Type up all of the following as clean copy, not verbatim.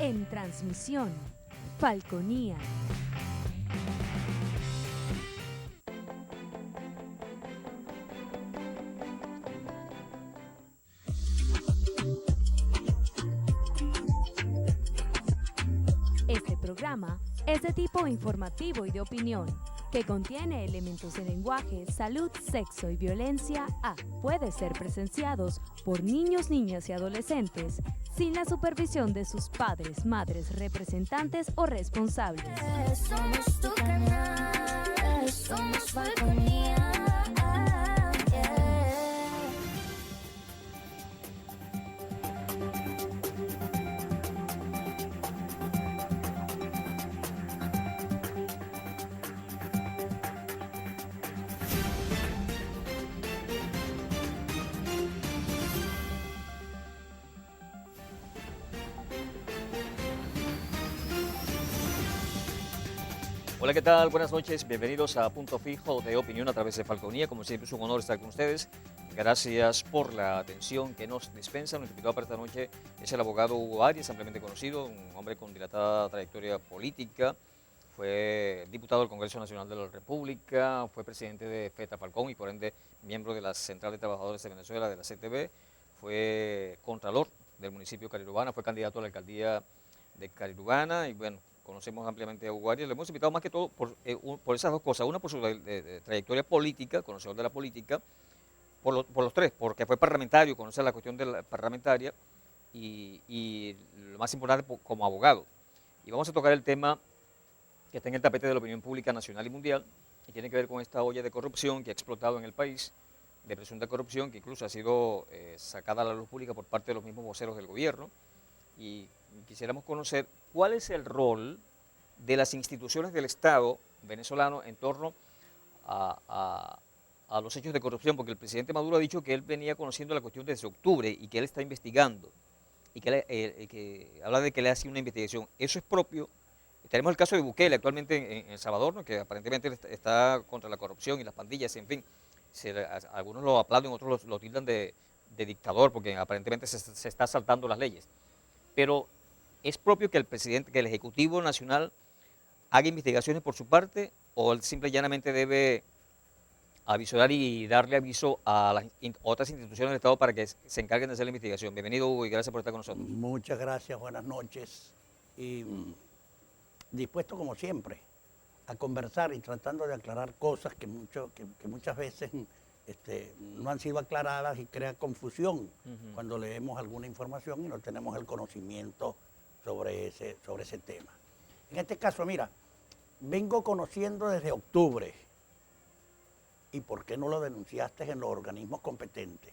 En transmisión, Falconía. Este programa es de tipo informativo y de opinión, que contiene elementos de lenguaje, salud, sexo y violencia puede ser presenciados por niños, niñas y adolescentes sin la supervisión de sus padres, madres, representantes o responsables. Somos tu canal, somos Falconía. Hola, ¿qué tal? Buenas noches, bienvenidos a Punto Fijo de Opinión a través de Falconía. Como siempre es un honor estar con ustedes. Gracias por la atención que nos dispensan. Nuestro invitado para esta noche es el abogado Hugo Arias, ampliamente conocido, un hombre con dilatada trayectoria política. Fue diputado del Congreso Nacional de la República, fue presidente de FETA Falcón y por ende miembro de la Central de Trabajadores de Venezuela, de la CTV. Fue contralor del municipio de Carirubana, fue candidato a la alcaldía de Carirubana y bueno, conocemos ampliamente a Hugo Arias. Le hemos invitado más que todo por esas dos cosas. Una, por su trayectoria política, conocedor de la política, por los tres, porque fue parlamentario, conoce la cuestión de la parlamentaria y lo más importante, como abogado. Y vamos a tocar el tema que está en el tapete de la opinión pública nacional y mundial y tiene que ver con esta olla de corrupción que ha explotado en el país, de presunta corrupción que incluso ha sido sacada a la luz pública por parte de los mismos voceros del gobierno. Y quisiéramos conocer cuál es el rol de las instituciones del Estado venezolano en torno a los hechos de corrupción, porque el presidente Maduro ha dicho que él venía conociendo la cuestión desde octubre y que él está investigando y que habla de que le hace una investigación. Eso es propio. Tenemos el caso de Bukele actualmente en El Salvador, ¿no? Que aparentemente está contra la corrupción y las pandillas, en fin. Algunos lo aplauden, otros lo tildan de dictador, porque aparentemente se está saltando las leyes. Pero ¿es propio que el presidente, que el Ejecutivo Nacional haga investigaciones por su parte o él simple y llanamente debe avisar y darle aviso a las otras instituciones del Estado para que se encarguen de hacer la investigación? Bienvenido, Hugo, y gracias por estar con nosotros. Muchas gracias, buenas noches. Y dispuesto como siempre a conversar y tratando de aclarar cosas que muchas veces no han sido aclaradas y crea confusión cuando leemos alguna información y no tenemos el conocimiento sobre ese tema. En este caso, mira, vengo conociendo desde octubre. ¿Y por qué no lo denunciaste en los organismos competentes?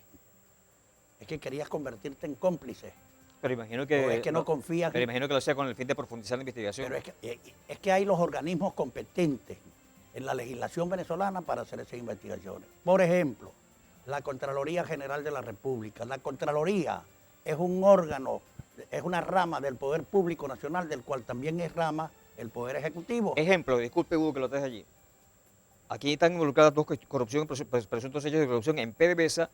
¿Es que querías convertirte en cómplice? Pero imagino que, ¿O es que no confías? Pero imagino que lo sea con el fin de profundizar la investigación. Pero es que hay los organismos competentes en la legislación venezolana para hacer esas investigaciones. Por ejemplo, la Contraloría General de la República. La Contraloría es un órgano, es una rama del Poder Público Nacional, del cual también es rama el Poder Ejecutivo. Ejemplo, disculpe, Hugo, que lo deje allí. Aquí están involucradas dos presuntos hechos de corrupción en PDVSA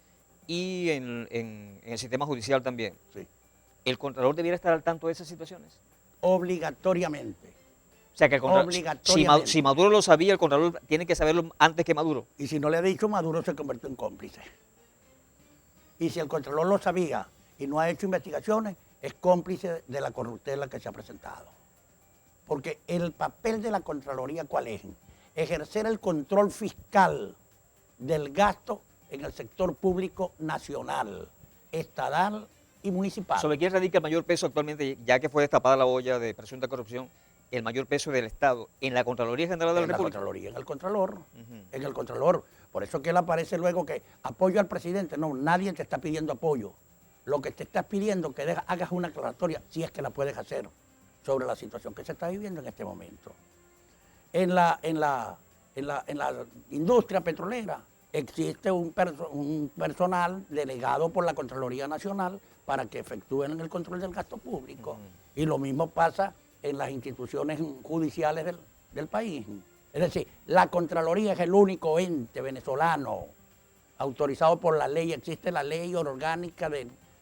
y en el sistema judicial también. Sí. ¿El Contralor debiera estar al tanto de esas situaciones? Obligatoriamente. O sea, que el Obligatoriamente. si Maduro lo sabía, el Contralor tiene que saberlo antes que Maduro. Y si no le ha dicho, Maduro se convirtió en cómplice. Y si el Contralor lo sabía y no ha hecho investigaciones, es cómplice de la corruptela que se ha presentado. Porque el papel de la Contraloría, ¿cuál es? Ejercer el control fiscal del gasto en el sector público nacional, estatal y municipal. ¿Sobre quién radica el mayor peso actualmente, ya que fue destapada la olla de presunta corrupción, el mayor peso del Estado? ¿En la Contraloría General de la República? En la Contraloría, en el Contralor. En el Contralor. Por eso que él aparece luego que apoyo al presidente. No, nadie te está pidiendo apoyo. Lo que te está pidiendo es que hagas una aclaratoria, si es que la puedes hacer, sobre la situación que se está viviendo en este momento. En la industria petrolera existe un personal delegado por la Contraloría Nacional para que efectúen el control del gasto público. Y lo mismo pasa en las instituciones judiciales del país. Es decir, la Contraloría es el único ente venezolano autorizado por la ley. Existe la ley orgánica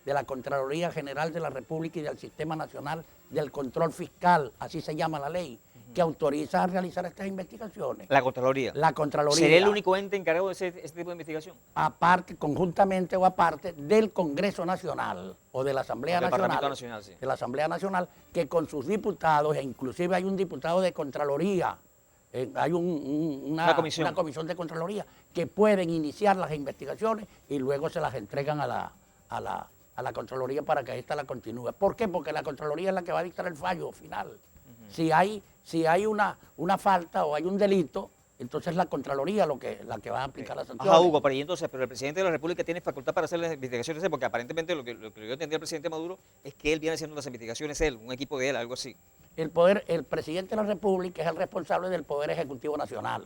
de la Contraloría General de la República y del Sistema Nacional del Control Fiscal, así se llama la ley, que autoriza a realizar estas investigaciones. La Contraloría. La Contraloría. ¿Será el único ente encargado de ese tipo de investigación? Aparte, conjuntamente o aparte del Congreso Nacional o de la Asamblea Del Nacional, Parlamento Nacional, sí. de la Asamblea Nacional, que con sus diputados, e inclusive hay un diputado de Contraloría, hay una comisión de Contraloría, que pueden iniciar las investigaciones y luego se las entregan a la Contraloría para que ésta la continúe. ¿Por qué? Porque la Contraloría es la que va a dictar el fallo final. Si hay una falta o hay un delito, entonces la Contraloría la que va a aplicar las sanciones. Ajá, Hugo, pero el presidente de la República tiene facultad para hacer las investigaciones, porque aparentemente lo que yo entendía del presidente Maduro es que él viene haciendo las investigaciones, un equipo de él, algo así. El presidente de la República es el responsable del Poder Ejecutivo Nacional.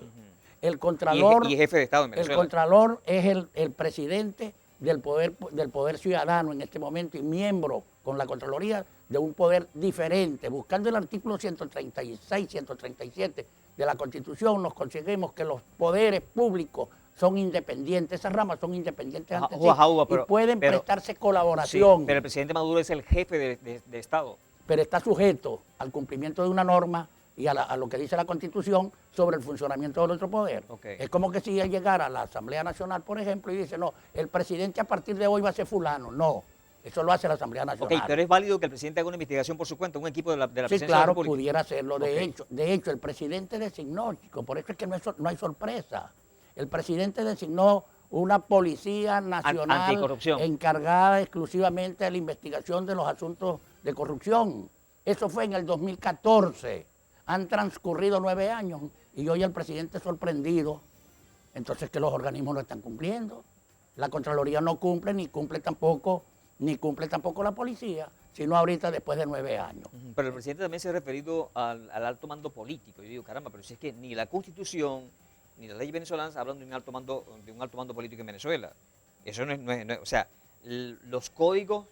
El Contralor, y jefe de Estado en Venezuela. El Contralor es el presidente del poder ciudadano en este momento y miembro con la Contraloría de un poder diferente. Buscando el artículo 136, 137 de la Constitución, nos conseguimos que los poderes públicos son independientes, esas ramas son independientes ante sí, y pueden prestarse colaboración. Sí, pero el presidente Maduro es el jefe de Estado. Pero está sujeto al cumplimiento de una norma y a lo que dice la Constitución sobre el funcionamiento del otro poder. Okay. Es como que si él llegara a la Asamblea Nacional, por ejemplo, y dice, no, el presidente a partir de hoy va a ser fulano. No, eso lo hace la Asamblea Nacional. Ok, pero es válido que el presidente haga una investigación por su cuenta, un equipo de la sí, presidencia claro, de la República. pudiera hacerlo. De hecho, el presidente designó, chico, por eso es que no hay sorpresa. El presidente designó una policía nacional encargada exclusivamente de la investigación de los asuntos de corrupción. Eso fue en el 2014. Han transcurrido 9 años y hoy el presidente sorprendido. Entonces, que los organismos no están cumpliendo. La Contraloría no cumple, ni cumple tampoco la policía, sino ahorita después de 9 años. Pero el presidente también se ha referido al alto mando político. Yo digo, caramba, pero si es que ni la Constitución ni las leyes venezolanas hablan de un alto mando político en Venezuela. Eso no es, o sea, los códigos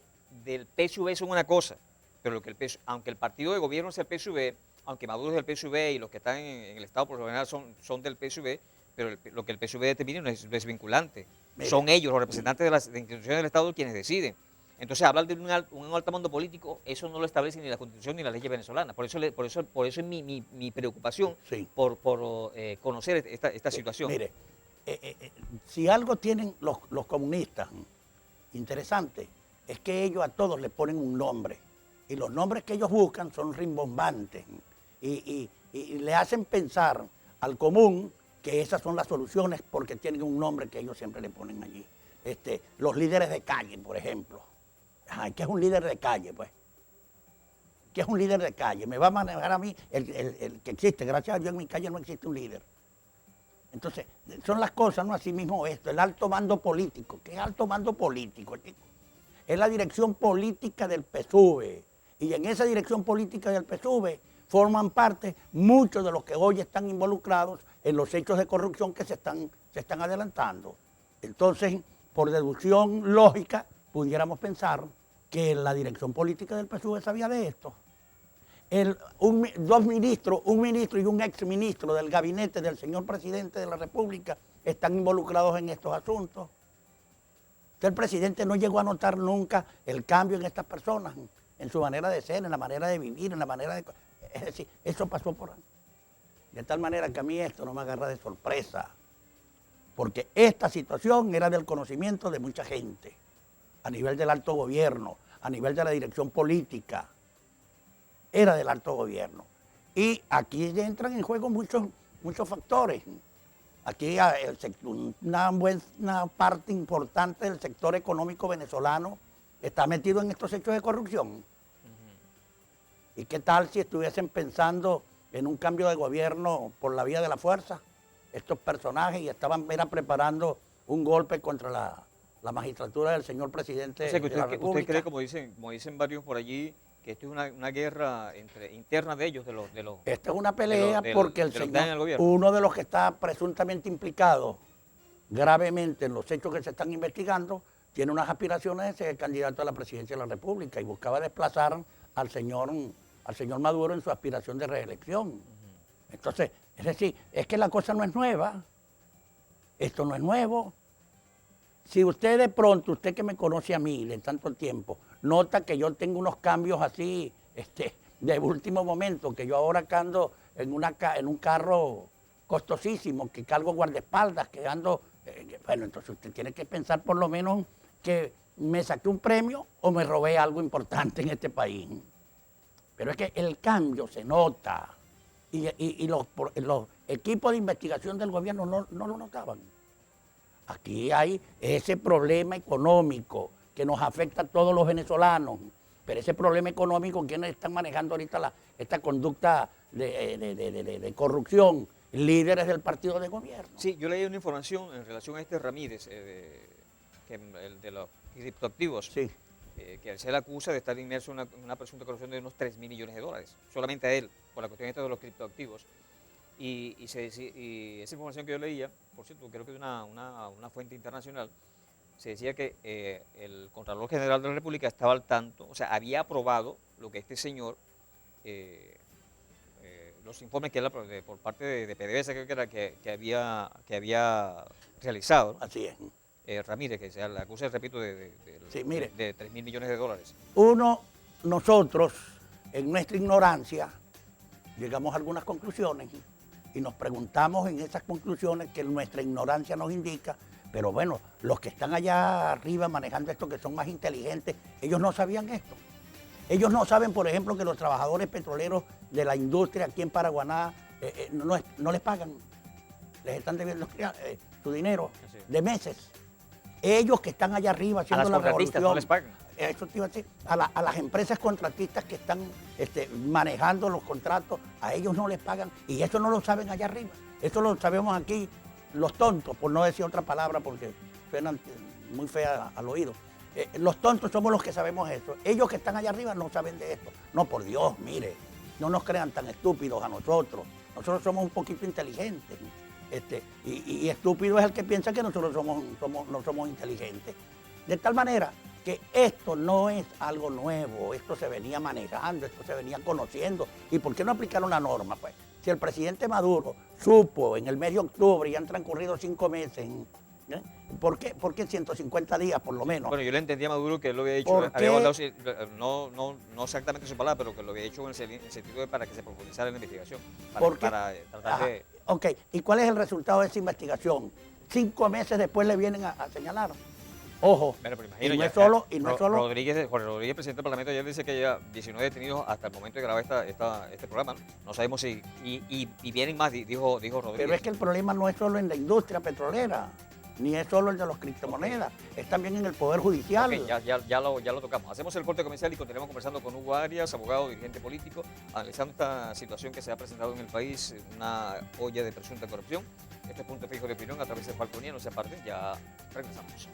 del PSUV son una cosa, pero aunque el partido de gobierno es el PSUV, aunque Maduro es del PSUV y los que están en el Estado por lo general son del PSUV, pero lo que el PSUV determina no es vinculante. Mira. Son ellos, los representantes de las instituciones del Estado, quienes deciden. Entonces, hablar de un alto mando político, eso no lo establece ni la Constitución ni las leyes venezolanas. Por eso es mi preocupación por conocer esta situación. Mire, si algo tienen los comunistas interesante, es que ellos a todos le ponen un nombre. Y los nombres que ellos buscan son rimbombantes. Y le hacen pensar al común que esas son las soluciones porque tienen un nombre que ellos siempre le ponen allí. Los líderes de calle, por ejemplo. ¿Qué es un líder de calle, pues? ¿Qué es un líder de calle? Me va a manejar a mí el que existe. Gracias a Dios en mi calle no existe un líder. Entonces, son las cosas, ¿no? Así mismo esto, el alto mando político. ¿Qué es alto mando político, chico? Es la dirección política del PSUV. Y en esa dirección política del PSUV forman parte muchos de los que hoy están involucrados en los hechos de corrupción que se están adelantando. Entonces, por deducción lógica, pudiéramos pensar que la dirección política del PSUV sabía de esto. Dos ministros, un ministro y un exministro del gabinete del señor presidente de la República están involucrados en estos asuntos. Entonces, el presidente no llegó a notar nunca el cambio en estas personas, en su manera de ser, en la manera de vivir, en la manera de... Es decir, eso pasó por ahí. De tal manera que a mí esto no me agarra de sorpresa, porque esta situación era del conocimiento de mucha gente, a nivel del alto gobierno, a nivel de la dirección política, era del alto gobierno. Y aquí entran en juego muchos factores. Aquí una parte importante del sector económico venezolano está metido en estos hechos de corrupción. ¿Y qué tal si estuviesen pensando en un cambio de gobierno por la vía de la fuerza? Estos personajes y estaban preparando un golpe contra la magistratura del señor presidente de la República. ¿Usted cree, como dicen varios por allí, que esto es una guerra interna de ellos, de los Esta es una pelea porque el señor, uno de los que está presuntamente implicado gravemente en los hechos que se están investigando, tiene unas aspiraciones de ser candidato a la presidencia de la República y buscaba desplazar al señor Maduro en su aspiración de reelección. Entonces, es decir, es que la cosa no es nueva, esto no es nuevo. Si usted de pronto, usted que me conoce a mí de tanto tiempo, nota que yo tengo unos cambios así, de último momento, que yo ahora que ando en un carro costosísimo, que cargo guardaespaldas, que ando, bueno, entonces usted tiene que pensar por lo menos que me saqué un premio o me robé algo importante en este país. Pero es que el cambio se nota y los equipos de investigación del gobierno no lo notaban. Aquí hay ese problema económico que nos afecta a todos los venezolanos, pero ese problema económico, ¿quiénes están manejando ahorita esta conducta de corrupción? Líderes del partido de gobierno. Sí, yo leí una información en relación a este Ramírez, el de los criptoactivos, Sí. Que se le acusa de estar inmerso en una presunta corrupción de unos 3.000 millones de dólares, solamente a él, por la cuestión esta de los criptoactivos. Y esa información que yo leía, por cierto, creo que de una fuente internacional, se decía que el Contralor General de la República estaba al tanto, o sea, había aprobado lo que este señor, los informes que él, por parte de PDVSA, creo que era que había realizado, ¿no? Así es. Ramírez, que se le acusa, repito, Sí, mire. de 3.000 millones de dólares. Nosotros, en nuestra ignorancia, llegamos a algunas conclusiones y nos preguntamos en esas conclusiones que nuestra ignorancia nos indica, pero bueno, los que están allá arriba manejando esto, que son más inteligentes, ellos no sabían esto. Ellos no saben, por ejemplo, que los trabajadores petroleros de la industria aquí en Paraguaná no les pagan, les están debiendo su dinero de meses. Ellos que están allá arriba haciendo la revolución. No les pagan. Eso te iba a decir, a las empresas contratistas que están manejando los contratos, a ellos no les pagan y eso no lo saben allá arriba. Eso lo sabemos aquí los tontos, por no decir otra palabra porque suenan muy fea al oído. Los tontos somos los que sabemos eso. Ellos que están allá arriba no saben de esto. No, por Dios, mire, no nos crean tan estúpidos a nosotros. Nosotros somos un poquito inteligentes. Y estúpido es el que piensa que nosotros no somos inteligentes. De tal manera que esto no es algo nuevo, esto se venía manejando, esto se venía conociendo. ¿Y por qué no aplicaron la norma? Pues, si el presidente Maduro supo en el mes de octubre y han transcurrido 5 meses, ¿por qué 150 días por lo menos? Bueno, yo le entendí a Maduro que él lo había dicho, había guardado, no exactamente su palabra, pero que lo había hecho en el sentido de para que se profundizara en la investigación, para tratar de... Ok, ¿y cuál es el resultado de esa investigación? 5 meses después le vienen a señalar. Ojo, Bueno, pero imagino, y no ya, es solo... Jorge Rodríguez, presidente del Parlamento, ayer dice que ya 19 detenidos hasta el momento de grabar este programa. No sabemos si... Y vienen más, dijo Rodríguez. Pero es que el problema no es solo en la industria petrolera, ni es solo el de los criptomonedas, es también en el Poder Judicial. Ok, ya lo tocamos. Hacemos el corte comercial y continuamos conversando con Hugo Arias, abogado, dirigente político, analizando esta situación que se ha presentado en el país, una olla de presunta corrupción. Este es Punto Fijo de Opinión a través de Falconía, no se aparten, ya regresamos.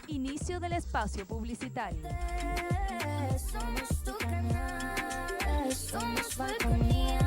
Inicio del espacio publicitario. Somos tu canal, somos Falconía.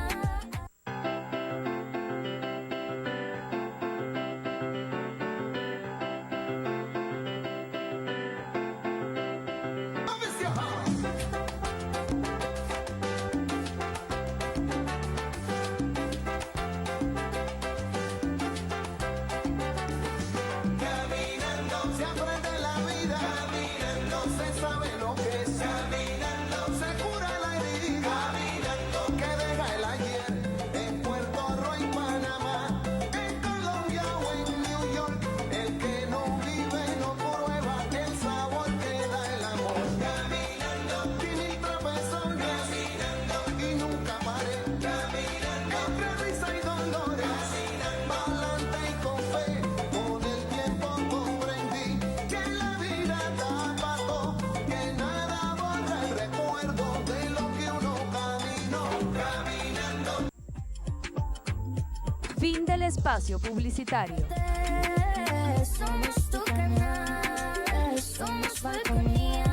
Caminando se aprende la vida, caminando se sabe lo que es, caminando se cura la herida, caminando que deja el ayer en Puerto Rico y Panamá, en Colombia o en New York. El que no vive no prueba el sabor que da el amor. Caminando y mil tropezones, caminando y nunca paré, caminando entre risa y dolores, pa'lante y con fe. Con el tiempo comprendí que la vida da pato, que nada borra el recuerdo de lo que uno caminó, caminando. Fin del espacio publicitario. Somos tu canal, somos Falconía.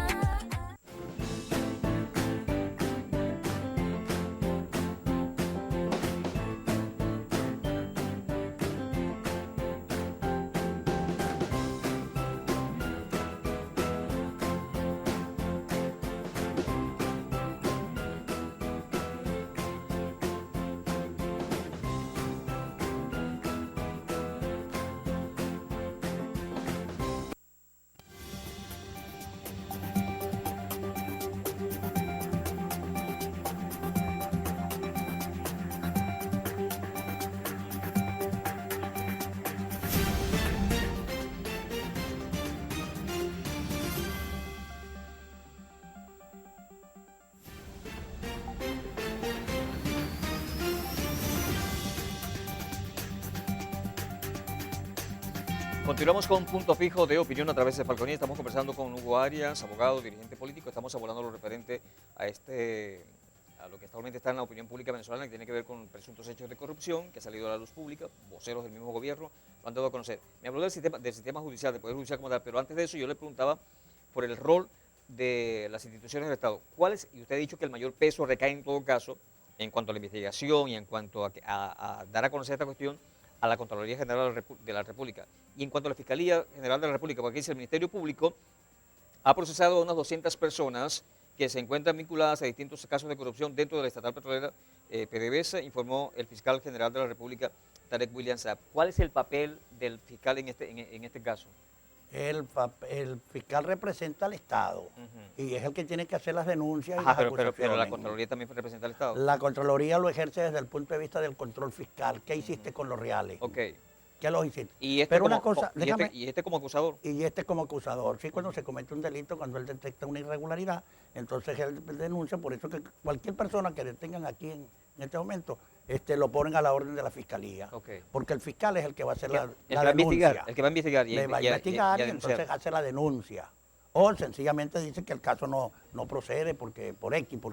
Continuamos con Punto Fijo de Opinión a través de Falconía. Estamos conversando con Hugo Arias, abogado, dirigente político. Estamos abordando lo referente a lo que actualmente está en la opinión pública venezolana, que tiene que ver con presuntos hechos de corrupción que ha salido a la luz pública. Voceros del mismo gobierno lo han dado a conocer. Me habló del sistema judicial, del Poder Judicial como tal, pero antes de eso yo le preguntaba por el rol de las instituciones del Estado. ¿Cuál es? Y usted ha dicho que el mayor peso recae en todo caso en cuanto a la investigación y en cuanto a dar a conocer esta cuestión a la Contraloría General de la República. Y en cuanto a la Fiscalía General de la República, porque dice el Ministerio Público ha procesado a unas 200 personas que se encuentran vinculadas a distintos casos de corrupción dentro de la estatal petrolera PDVSA, informó el fiscal general de la República, Tarek William Saab. ¿Cuál es el papel del fiscal en este caso? El fiscal representa al Estado y es el que tiene que hacer las denuncias y Ajá, las pero acusaciones. la Contraloría también representa al Estado. La Contraloría lo ejerce desde el punto de vista del control fiscal. ¿Qué hiciste con los reales? Ok. ¿Qué los hiciste? Y este Pero como, una cosa, déjame, y este como acusador. y este como acusador. Sí, cuando se comete un delito, cuando él detecta una irregularidad, entonces él denuncia. Por eso que cualquier persona que detengan aquí en este momento, lo ponen a la orden de la fiscalía. Okay. Porque el fiscal es el que va a hacer la va a denuncia. el que va a investigar. Le va a investigar y entonces hace la denuncia. O sencillamente dice que el caso no procede porque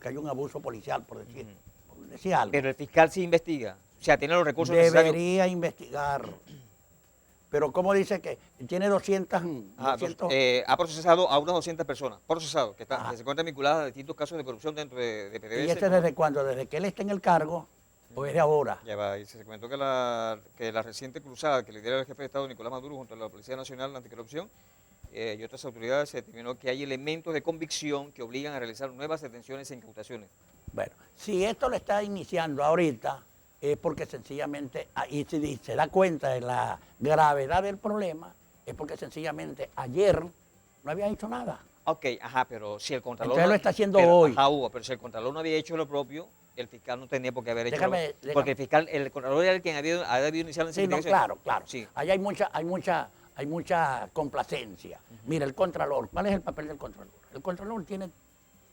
hay un abuso policial, por decir algo. Pero el fiscal sí investiga. O sea, tiene los recursos necesarios. Debería investigar. Pero ¿cómo dice que tiene 200? Ha procesado a unas 200 personas, que se encuentran vinculadas a distintos casos de corrupción dentro de PDVSA. ¿Y este desde cuándo? ¿Desde que él está en el cargo o es de ahora? Ya va, y se comentó que la reciente cruzada que lidera el jefe de Estado Nicolás Maduro junto a la Policía Nacional Anticorrupción y otras autoridades se determinó que hay elementos de convicción que obligan a realizar nuevas detenciones e incautaciones. Bueno, si esto lo está iniciando ahorita, es porque sencillamente, y si se da cuenta de la gravedad del problema, es porque sencillamente ayer no había hecho nada. Ok, ajá, pero si el Contralor... Entonces lo está haciendo hoy. Ajá, Hugo, pero si el Contralor no había hecho lo propio, el fiscal no tenía por qué haber hecho Déjame. Porque el Contralor era el quien ha debido iniciar la Sí, no, investigación. claro. Sí. Ahí hay mucha complacencia. Mira, el Contralor, ¿cuál es el papel del Contralor? El Contralor tiene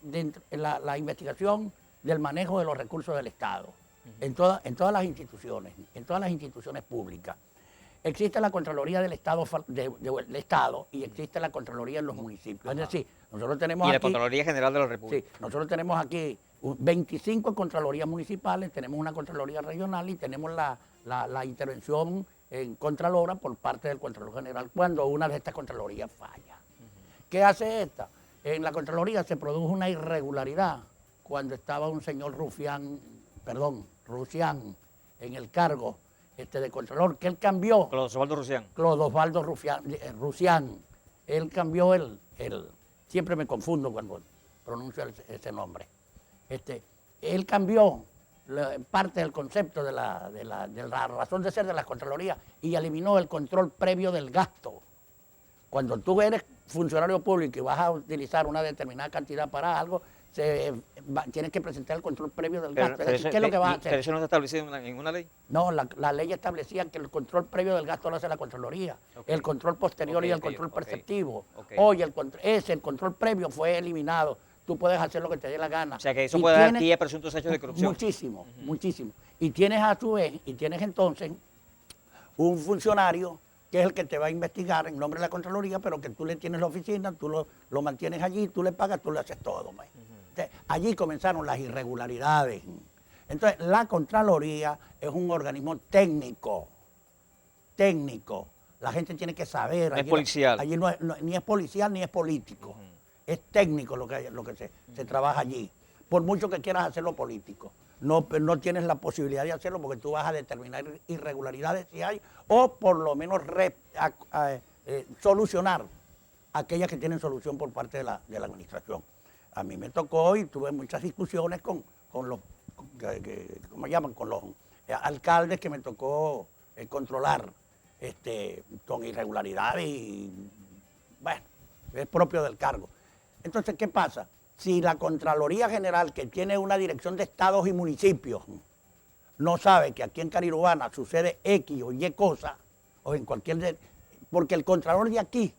dentro la investigación del manejo de los recursos del Estado. En todas las instituciones públicas. Existe la Contraloría del Estado, del Estado y existe la Contraloría en los municipios. Es decir, nosotros tenemos Y la aquí, Contraloría General de la República. sí, nosotros tenemos aquí 25 Contralorías municipales, tenemos una Contraloría regional y tenemos la intervención en Contralora por parte del Contralor General cuando una de estas Contralorías falla. ¿Qué hace esta? En la Contraloría se produjo una irregularidad cuando estaba un señor Rufián en el cargo de Contralor, que él cambió. Clodosvaldo Rufián. Él cambió siempre me confundo cuando pronuncio ese nombre. Él cambió parte del concepto de la razón de ser de la Contraloría y eliminó el control previo del gasto. Cuando tú eres funcionario público y vas a utilizar una determinada cantidad para algo, tienes que presentar el control previo del gasto. ¿Qué es lo que vas a hacer? ¿Pero eso no está establecido en una ley? No, la ley establecía que el control previo del gasto lo hace la Contraloría. Okay. El control posterior y el control preceptivo. Okay. Hoy el control previo fue eliminado. Tú puedes hacer lo que te dé la gana. O sea que eso puede dar pie a presuntos hechos de corrupción. Muchísimo. Y tienes a su vez, entonces un funcionario que es el que te va a investigar en nombre de la Contraloría, pero que tú le tienes la oficina, tú lo mantienes allí, tú le pagas, tú le haces todo. Entonces, allí comenzaron las irregularidades. Entonces, la Contraloría es un organismo técnico. La gente tiene que saber. No es policial. Allí ni es policial ni es político. Es técnico lo que se trabaja allí. Por mucho que quieras hacerlo político. No tienes la posibilidad de hacerlo porque tú vas a determinar irregularidades si hay, o por lo menos solucionar aquellas que tienen solución por parte de la administración. A mí me tocó y tuve muchas discusiones con los alcaldes que me tocó controlar con irregularidades y, bueno, es propio del cargo. Entonces, ¿qué pasa? Si la Contraloría General, que tiene una dirección de estados y municipios, no sabe que aquí en Carirubana sucede X o Y cosa, o en porque el Contralor de aquí,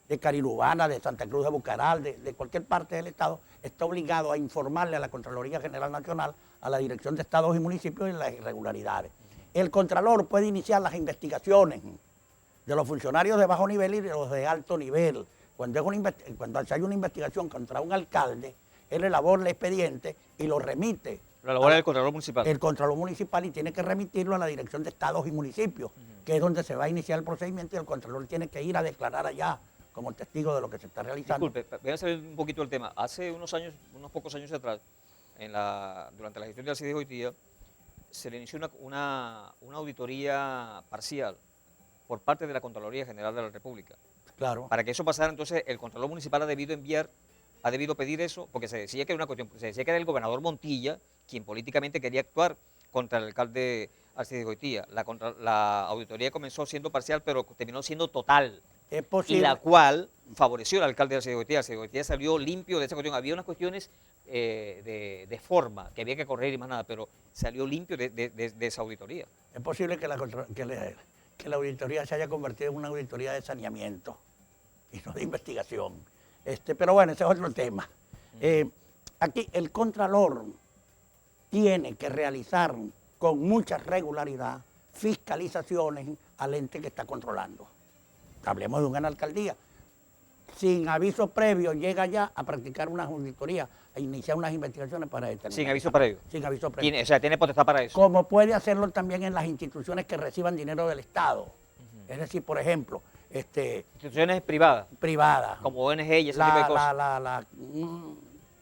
de Carirubana, de Santa Cruz de Bucaral, de cualquier parte del estado, está obligado a informarle a la Contraloría General Nacional, a la Dirección de Estados y Municipios, de las irregularidades. El Contralor puede iniciar las investigaciones, de los funcionarios de bajo nivel y de los de alto nivel. Cuando se hay una investigación contra un alcalde, él elabora el expediente y lo remite. Lo elabora el Contralor Municipal. El Contralor Municipal, y tiene que remitirlo a la Dirección de Estados y Municipios, que es donde se va a iniciar el procedimiento, y el Contralor tiene que ir a declarar allá como testigo de lo que se está realizando. Disculpe, voy a salir un poquito del tema. Hace unos pocos años atrás, durante la gestión de Alcides Goitía, se le inició una auditoría parcial por parte de la Contraloría General de la República. Claro. Para que eso pasara, entonces, el Contralor Municipal ha debido pedir eso, porque se decía que era una cuestión, se decía que era el gobernador Montilla quien políticamente quería actuar contra el alcalde Alcides Goitía. La auditoría comenzó siendo parcial, pero terminó siendo total. Es Y posible. la cual favoreció al alcalde Alcides Goitía. Alcides Goitía salió limpio de esa cuestión. Había unas cuestiones de forma que había que correr y más nada, pero salió limpio de esa auditoría. Es posible que la auditoría se haya convertido en una auditoría de saneamiento y no de investigación. Pero bueno, ese es otro tema. Aquí el Contralor tiene que realizar con mucha regularidad fiscalizaciones al ente que está controlando. Hablemos de una alcaldía. Sin aviso previo llega ya a practicar una auditoría, a iniciar unas investigaciones para determinar. Sin aviso previo. Sin aviso previo. Tiene potestad para eso. Como puede hacerlo también en las instituciones que reciban dinero del Estado. Es decir, por ejemplo, Instituciones privadas, privada. como ONG y ese tipo de cosas.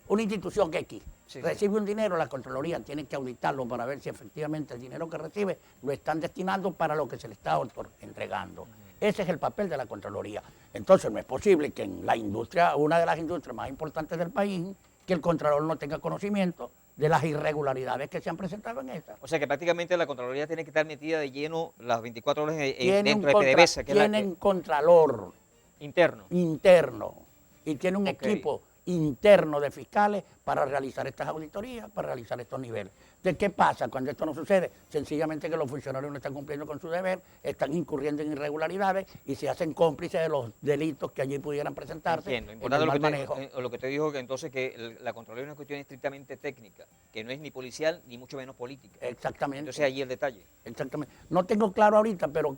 Una institución X Sí, sí. recibe un dinero, la Contraloría tiene que auditarlo para ver si efectivamente el dinero que recibe lo están destinando para lo que se le está entregando. Ese es el papel de la Contraloría. Entonces no es posible que en la industria, una de las industrias más importantes del país, que el Contralor no tenga conocimiento de las irregularidades que se han presentado en esa. O sea que prácticamente la Contraloría tiene que estar metida de lleno las 24 horas Tiene dentro de un PDVSA, que es tienen Contralor interno. interno y tiene un Ok. equipo interno de fiscales para realizar estas auditorías, para realizar estos niveles. ¿De qué pasa cuando esto no sucede? Sencillamente que los funcionarios no están cumpliendo con su deber, están incurriendo en irregularidades y se hacen cómplices de los delitos que allí pudieran presentarse. Entiendo. en Importante el lo que, mal manejo. lo que te dijo, que entonces que la Contraloría es una cuestión estrictamente técnica, que no es ni policial ni mucho menos política. Exactamente. Entonces allí el detalle. Exactamente. No tengo claro ahorita, pero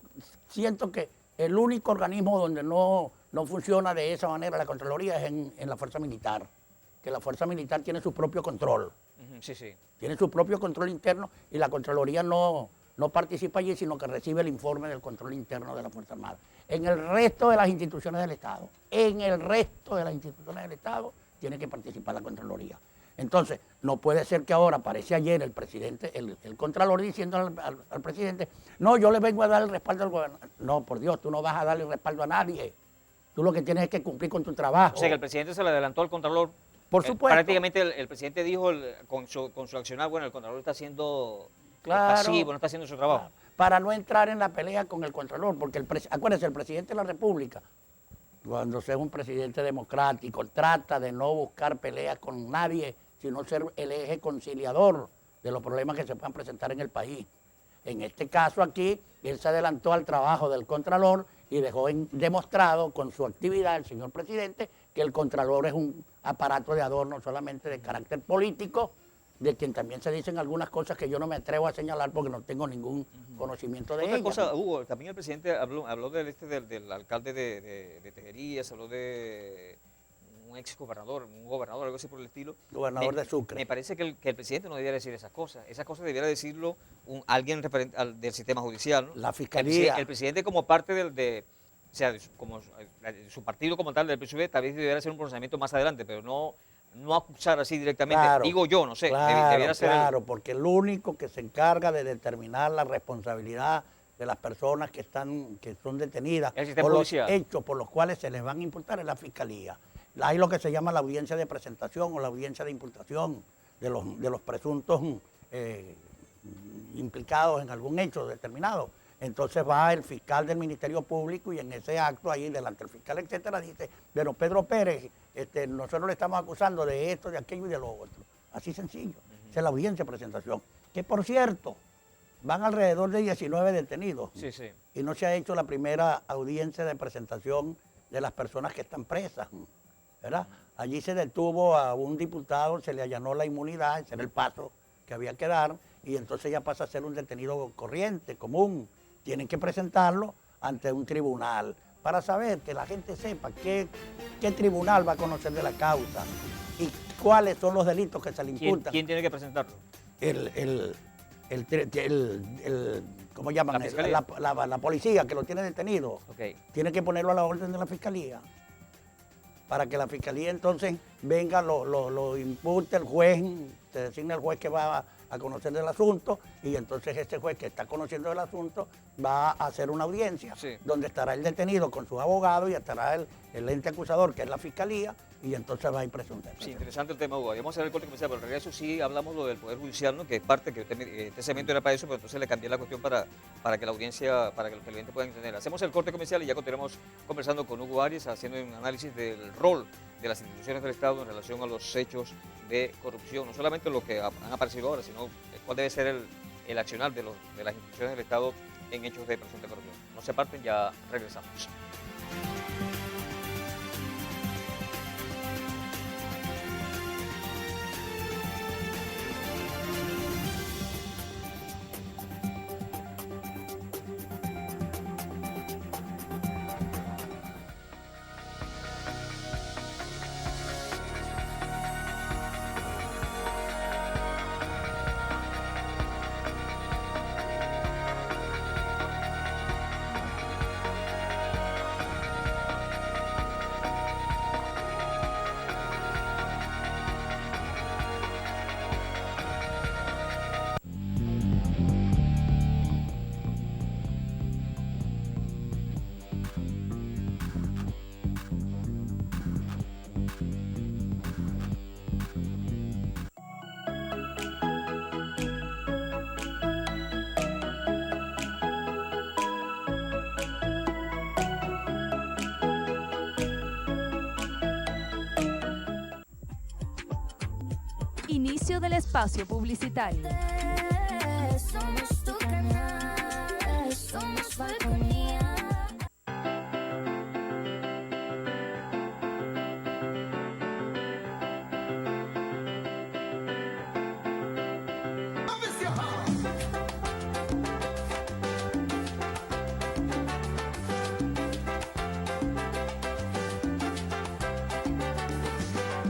siento que el único organismo donde no funciona de esa manera la Contraloría es en la Fuerza Militar, que la Fuerza Militar tiene su propio control. Ujú, sí, sí. Tiene su propio control interno y la Contraloría no participa allí, sino que recibe el informe del control interno de la Fuerza Armada. En el resto de las instituciones del Estado, tiene que participar la Contraloría. Entonces, no puede ser que ahora aparece ayer el presidente, el Contralor diciendo al presidente, no, yo le vengo a dar el respaldo al gobernador. No, por Dios, tú no vas a darle respaldo a nadie. Tú lo que tienes es que cumplir con tu trabajo. O sea que el presidente se le adelantó al Contralor. Por supuesto. Prácticamente el presidente dijo con su accionar, bueno, el Contralor está siendo Claro. pasivo, no está haciendo su trabajo. Para no entrar en la pelea con el Contralor, porque acuérdense, el presidente de la República, cuando sea un presidente democrático, trata de no buscar peleas con nadie, sino ser el eje conciliador de los problemas que se puedan presentar en el país. En este caso aquí, él se adelantó al trabajo del Contralor y dejó demostrado con su actividad el señor presidente que el Contralor es un aparato de adorno solamente de carácter político, de quien también se dicen algunas cosas que yo no me atrevo a señalar porque no tengo ningún conocimiento de Otra ellas. cosa, Hugo, también el presidente habló del alcalde de Tejerías, habló de un ex gobernador, algo así por el estilo. Gobernador de Sucre. Me parece que el presidente no debiera decir esas cosas. Esas cosas debiera decirlo alguien referente del sistema judicial, ¿no? La Fiscalía. El presidente como parte o sea, como su partido como tal del PSUV, tal vez debiera hacer un pronunciamiento más adelante, pero no acusar así directamente. Claro, Digo yo, no sé. Claro, debiera ser claro, porque el único que se encarga de determinar la responsabilidad de las personas que son detenidas El sistema por los judicial. hechos por los cuales se les van a imputar es la Fiscalía. Hay lo que se llama la audiencia de presentación o la audiencia de imputación de los presuntos implicados en algún hecho determinado. Entonces va el fiscal del Ministerio Público y en ese acto ahí delante del fiscal, etcétera, dice, bueno, Pedro Pérez, nosotros le estamos acusando de esto, de aquello y de lo otro. Así sencillo. Esa es la audiencia de presentación. Que por cierto, van alrededor de 19 detenidos. Sí, sí. Y no se ha hecho la primera audiencia de presentación de las personas que están presas, ¿verdad? Allí se detuvo a un diputado, se le allanó la inmunidad, ese era el paso que había que dar, y entonces ya pasa a ser un detenido corriente, común. Tienen que presentarlo ante un tribunal, para saber, que la gente sepa qué tribunal va a conocer de la causa y cuáles son los delitos que se le imputan. ¿Quién tiene que presentarlo? ¿Cómo llaman? La policía que lo tiene detenido. Ok. Tiene que ponerlo a la orden de la fiscalía, para que la fiscalía entonces venga, lo impute el juez, se designa el juez que va a conocer del asunto, y entonces ese juez que está conociendo del asunto va a hacer una audiencia, Sí. donde estará el detenido con sus abogados y estará el ente acusador, que es la fiscalía, y entonces va a ir presuntamente. Sí, interesante el tema, Hugo. Vamos a ver el corte comercial, pero en regreso sí hablamos lo del Poder Judicial, ¿no? Que es parte, que este segmento era para eso, pero entonces le cambié la cuestión para que la audiencia, para que los televidentes puedan entender. Hacemos el corte comercial y ya continuamos conversando con Hugo Arias, haciendo un análisis del rol de las instituciones del Estado en relación a los hechos de corrupción, no solamente los que han aparecido ahora, sino cuál debe ser el accionar de las instituciones del Estado en hechos de presunta corrupción. No se aparten, ya regresamos. Inicio del espacio publicitario. Somos tu canal, somos Falconía.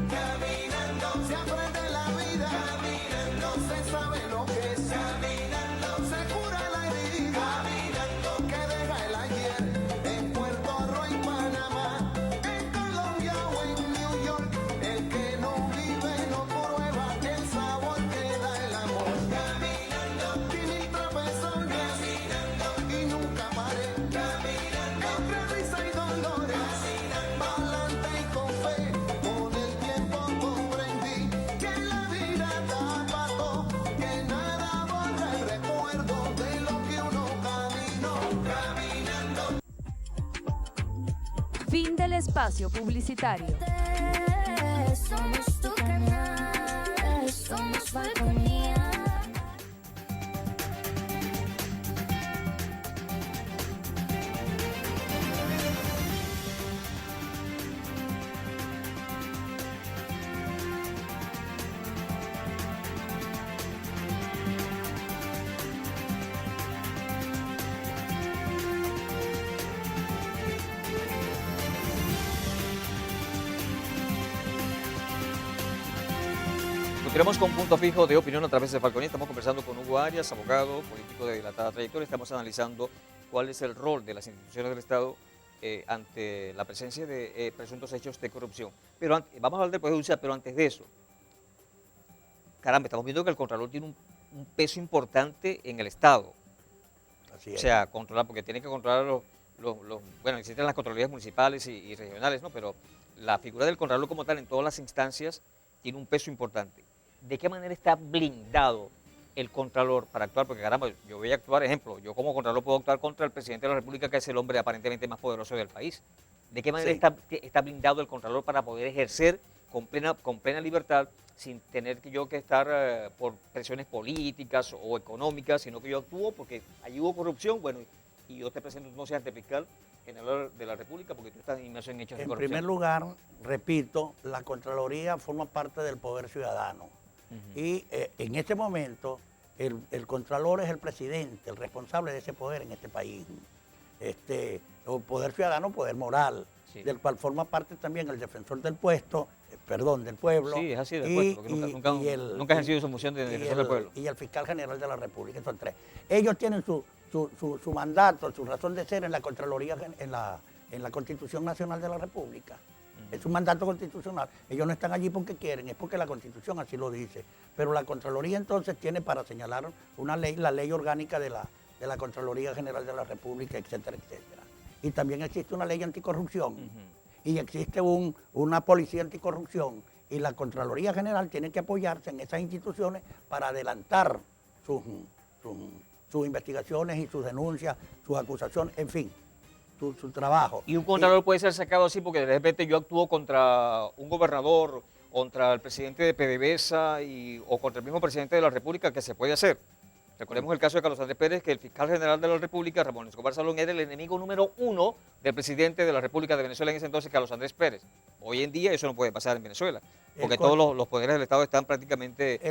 Caminando se aprende la vida, caminando se sabe lo que es, caminando se cura la herida, caminando que deja el ayer, en Puerto Rico y Panamá, en Colombia o en New York, el que no vive no prueba el sabor que da el amor, caminando, y mil trapezones, caminando, y nunca paré, caminando, entre risa y dolores, caminando, pa'lante y con fe, con el tiempo comprendí que la vida da pato, que nada borra el recuerdo de lo que uno caminó, caminando. Fin del espacio publicitario. Somos tu canal, somos Falconía. Continuamos con Punto Fijo de Opinión a través de Falconía. Estamos conversando con Hugo Arias, abogado, político de dilatada trayectoria. Estamos analizando cuál es el rol de las instituciones del Estado ante la presencia de presuntos hechos de corrupción. Pero vamos a hablar del Poder Judicial, pero antes de eso, caramba, estamos viendo que el Contralor tiene un peso importante en el Estado. Así O es. sea, controlar, porque tiene que controlar bueno, existen las Contralorías municipales y regionales, ¿no? Pero la figura del Contralor como tal en todas las instancias tiene un peso importante. ¿De qué manera está blindado el Contralor para actuar? Porque caramba, yo voy a actuar, ejemplo, yo como Contralor puedo actuar contra el presidente de la República, que es el hombre aparentemente más poderoso del país. ¿De qué manera Sí. está blindado el Contralor para poder ejercer con plena libertad, sin tener que estar por presiones políticas o económicas, sino que yo actúo porque allí hubo corrupción, bueno, y yo te presento no seas ante fiscal general de la República porque tú estás inmerso en hechos de En corrupción? primer lugar, repito, la Contraloría forma parte del Poder Ciudadano. Y en este momento el Contralor es el presidente, el responsable de ese poder en este país. o poder ciudadano, poder moral, Sí. del cual forma parte también el defensor del puesto, del pueblo. Sí, es así del puesto, porque nunca ha ejercido su función de defensor del pueblo. Y el fiscal general de la República, son tres. Ellos tienen su mandato, su razón de ser en la Contraloría, en la Constitución Nacional de la República. Es un mandato constitucional. Ellos no están allí porque quieren, es porque la Constitución así lo dice. Pero la Contraloría entonces tiene para señalar una ley, la ley orgánica de la Contraloría General de la República, etcétera, etcétera. Y también existe una ley anticorrupción. Y existe una policía anticorrupción. Y la Contraloría General tiene que apoyarse en esas instituciones para adelantar sus investigaciones y sus denuncias, sus acusaciones, en fin, su trabajo. Y un contralor puede ser sacado así porque de repente yo actúo contra un gobernador, contra el presidente de PDVSA o contra el mismo presidente de la República, que se puede hacer. Recordemos el caso de Carlos Andrés Pérez, que el fiscal general de la República, Ramón Escobar Salón, era el enemigo número 1 del presidente de la República de Venezuela en ese entonces, Carlos Andrés Pérez. Hoy en día eso no puede pasar en Venezuela, porque todos los poderes del Estado están prácticamente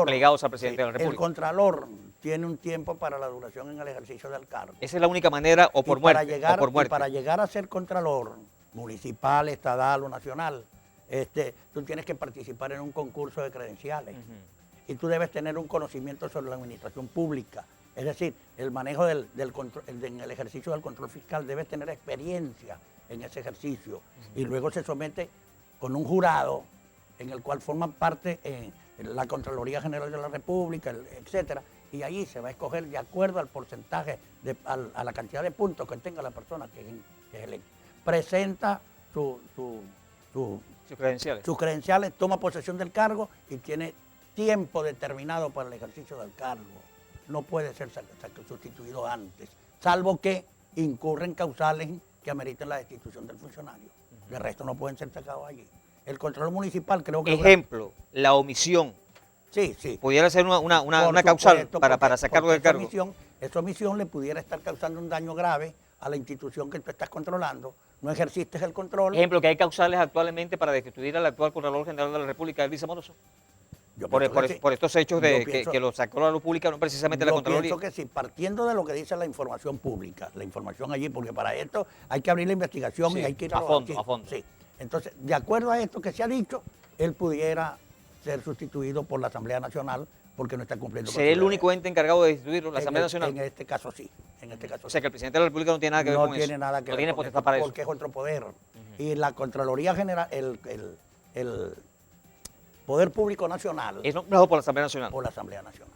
plegados al presidente de la República. El contralor tiene un tiempo para la duración en el ejercicio del cargo. Esa es la única manera, o por muerte. Y para llegar a ser contralor municipal, estatal o nacional, tú tienes que participar en un concurso de credenciales. Y tú debes tener un conocimiento sobre la administración pública. Es decir, el manejo del control, en el ejercicio del control fiscal, debes tener experiencia en ese ejercicio. Y luego se somete con un jurado en el cual forman parte la Contraloría General de la República, etcétera. Y ahí se va a escoger de acuerdo al porcentaje, a la cantidad de puntos que tenga la persona que es electa. Presenta sus credenciales, toma posesión del cargo y tiene tiempo determinado para el ejercicio del cargo. No puede ser sustituido antes, salvo que incurren causales que ameriten la destitución del funcionario. De resto no pueden ser sacados allí. El control municipal creo que... Ejemplo, la omisión. Sí. Pudiera ser una causal para sacarlo del cargo. Esa omisión le pudiera estar causando un daño grave a la institución que tú estás controlando. No ejerciste el control. Ejemplo, que hay causales actualmente para destituir al actual Contralor General de la República, Elvis Amoroso. Por estos hechos que lo sacó a la luz pública, no precisamente la Contraloría. Yo pienso que sí, partiendo de lo que dice la información pública, la información allí, porque para esto hay que abrir la investigación y hay que ir a fondo. Sí. Entonces, de acuerdo a esto que se ha dicho, él pudiera ser sustituido por la Asamblea Nacional porque no está cumpliendo con su ¿Sería el deber. único ente encargado de destituirlo, la Asamblea Nacional? En este caso sí. O sea, que el presidente de la República no tiene nada que ver con eso. No tiene nada que ver con potestad eso, para eso. porque es otro poder. Y la Contraloría General, el Poder Público Nacional... Es nombrado por la Asamblea Nacional. Por la Asamblea Nacional.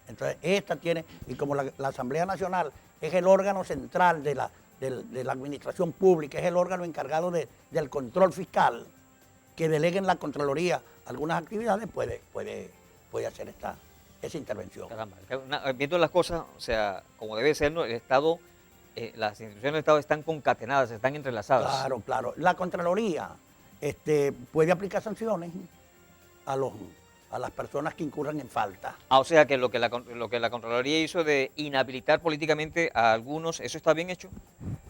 Entonces, esta tiene... Y como la Asamblea Nacional es el órgano central de la administración pública, es el órgano encargado del control fiscal, que delegue en la Contraloría algunas actividades, puede hacer esa intervención. Caramba, viendo las cosas, o sea, como debe ser, ¿no? El Estado, las instituciones del Estado están concatenadas, están entrelazadas. Claro. La Contraloría puede aplicar sanciones a las personas que incurran en falta. O sea, que lo que la Contraloría hizo de inhabilitar políticamente a algunos, ¿eso está bien hecho?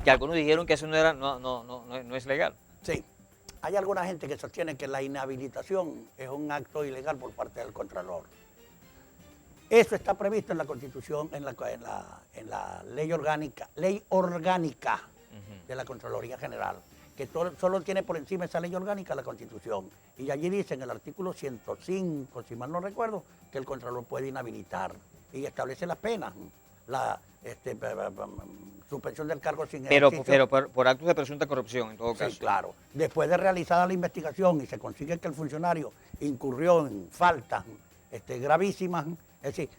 Que algunos dijeron que eso no es legal. Sí. Hay alguna gente que sostiene que la inhabilitación es un acto ilegal por parte del Contralor. Eso está previsto en la Constitución, en la ley orgánica de la Contraloría General, que solo tiene por encima esa ley orgánica la Constitución. Y allí dice en el artículo 105, si mal no recuerdo, que el Contralor puede inhabilitar y establece las penas, la suspensión del cargo sin ejercicio. Pero por actos de presunta corrupción, en todo caso. Sí, claro. Después de realizada la investigación y se consigue que el funcionario incurrió en faltas gravísimas, es decir,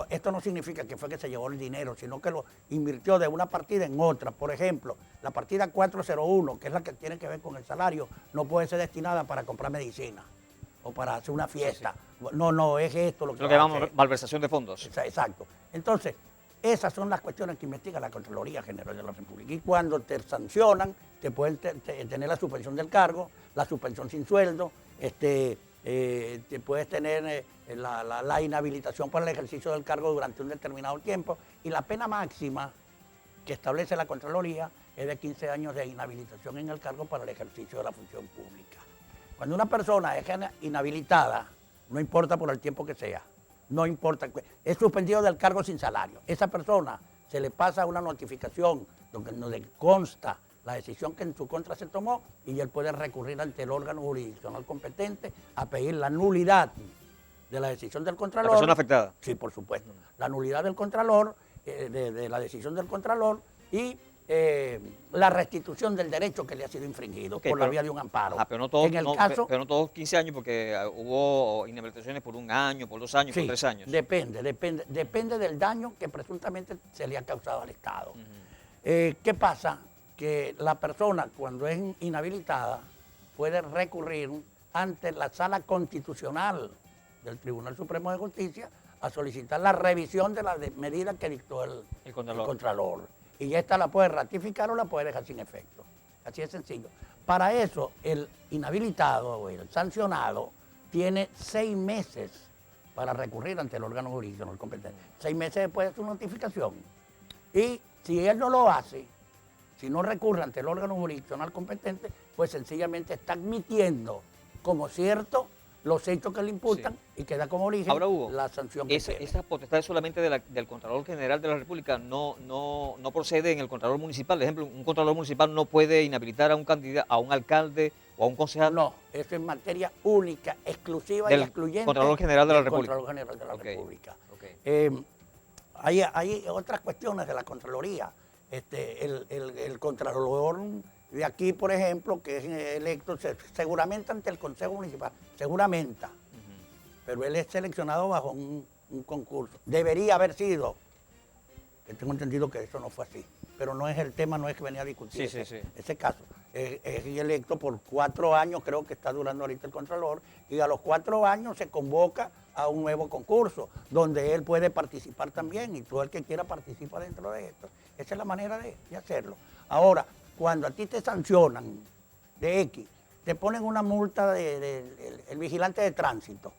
esto no significa que fue que se llevó el dinero, sino que lo invirtió de una partida en otra. Por ejemplo, la partida 401, que es la que tiene que ver con el salario, no puede ser destinada para comprar medicina o para hacer una fiesta. Sí. No, es esto lo que llamamos malversación de fondos. Exacto. Entonces, esas son las cuestiones que investiga la Contraloría General de la República. Y cuando te sancionan, te pueden tener la suspensión del cargo, la suspensión sin sueldo, te puedes tener la inhabilitación para el ejercicio del cargo durante un determinado tiempo, y la pena máxima que establece la Contraloría es de 15 años de inhabilitación en el cargo para el ejercicio de la función pública. Cuando una persona es inhabilitada, no importa por el tiempo que sea, no importa, es suspendido del cargo sin salario. Esa persona se le pasa una notificación donde consta la decisión que en su contra se tomó y él puede recurrir ante el órgano jurisdiccional competente a pedir la nulidad de la decisión del Contralor. La persona afectada. Sí, por supuesto. La nulidad del Contralor, de la decisión del Contralor y la restitución del derecho que le ha sido infringido por la vía de un amparo. Pero no todos, en el caso, pero no todos 15 años, porque hubo inhabilitaciones por 1 año, por 2 años, sí, por 3 años. Depende del daño que presuntamente se le ha causado al Estado. ¿Qué pasa? Que la persona, cuando es inhabilitada, puede recurrir ante la Sala Constitucional del Tribunal Supremo de Justicia a solicitar la revisión de la medida que dictó el Contralor. Y esta la puede ratificar o la puede dejar sin efecto. Así es sencillo. Para eso, el inhabilitado o el sancionado tiene 6 meses para recurrir ante el órgano jurisdiccional competente. 6 meses después de su notificación. Y si él no lo hace, si no recurre ante el órgano jurisdiccional competente, pues sencillamente está admitiendo como cierto los hechos que le imputan y queda como origen Ahora, Hugo, la sanción que tiene. Esa potestad es solamente del Contralor General de la República, no procede en el Contralor Municipal. Por ejemplo, un Contralor Municipal no puede inhabilitar a un candidato, a un alcalde o a un concejal. No, eso es materia única, exclusiva del y excluyente Contralor General de la República. Contralor General de la República. Okay. Hay otras cuestiones de la Contraloría. El Contralor de aquí, por ejemplo, que es electo seguramente ante el Consejo Municipal, seguramente, pero él es seleccionado bajo un concurso. Debería haber sido, que tengo entendido que eso no fue así, pero no es el tema, no es que venía a discutir ese caso. Es electo por 4 años, creo que está durando ahorita el Contralor, y a los 4 años se convoca a un nuevo concurso, donde él puede participar también, y todo el que quiera participa dentro de esto. Esa es la manera de hacerlo. Ahora, cuando a ti te sancionan de X, te ponen una multa el vigilante de tránsito.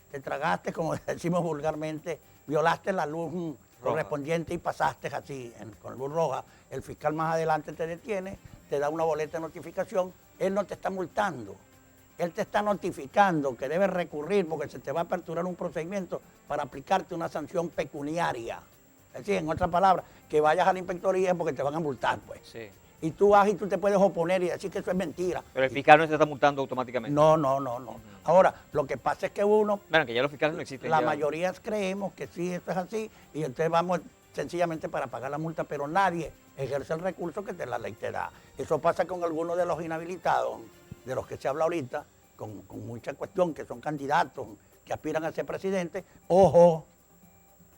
Te tragaste, como decimos vulgarmente, violaste la luz correspondiente y pasaste así, con luz roja. El fiscal más adelante te detiene, te da una boleta de notificación. Él no te está multando. Él te está notificando que debes recurrir porque se te va a aperturar un procedimiento para aplicarte una sanción pecuniaria. Es decir, en otras palabras, que vayas a la inspectoría porque te van a multar, pues. Sí. Y tú vas y tú te puedes oponer y decir que eso es mentira. Pero el fiscal no se está multando automáticamente. No. Ahora, lo que pasa es que Bueno, que ya los fiscales no existen. La mayoría creemos que sí, esto es así, y entonces vamos sencillamente para pagar la multa, pero nadie ejerce el recurso que la ley te da. Eso pasa con algunos de los inhabilitados, de los que se habla ahorita, con mucha cuestión, que son candidatos, que aspiran a ser presidente. Ojo,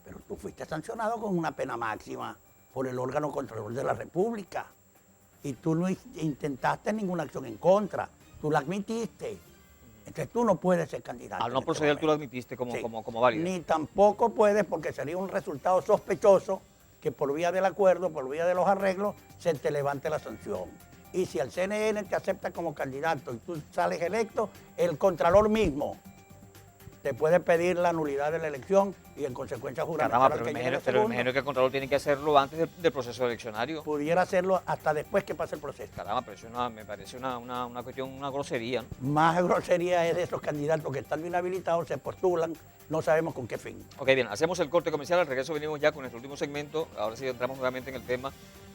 pero tú fuiste sancionado con una pena máxima por el órgano contralor de la República. Y tú no intentaste ninguna acción en contra, tú la admitiste. Entonces tú no puedes ser candidato. Al no proceder tú lo admitiste como válido. Ni tampoco puedes, porque sería un resultado sospechoso que por vía del acuerdo, por vía de los arreglos, se te levante la sanción. Y si el CNN te acepta como candidato y tú sales electo, el Contralor mismo te puede pedir la nulidad de la elección y en consecuencia juramentar. Pero me imagino que el Contralor tiene que hacerlo antes del proceso eleccionario. Pudiera hacerlo hasta después que pase el proceso. Caramba, pero eso me parece una cuestión, una grosería, ¿no? Más grosería es de esos candidatos que están inhabilitados, se postulan, no sabemos con qué fin. Ok, bien, hacemos el corte comercial, al regreso venimos ya con nuestro último segmento. Ahora sí entramos nuevamente en el tema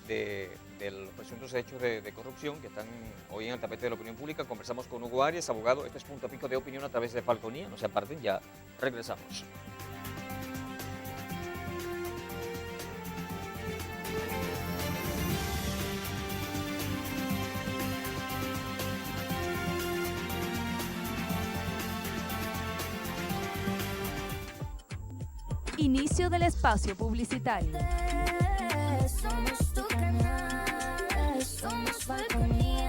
de los presuntos hechos de corrupción que están hoy en el tapete de la opinión pública. Conversamos con Hugo Arias, abogado. Este es Punto Fijo de Opinión a través de Falconía. No se aparten, ya regresamos. Inicio del espacio publicitario. Somos tu canal, somos Falconía.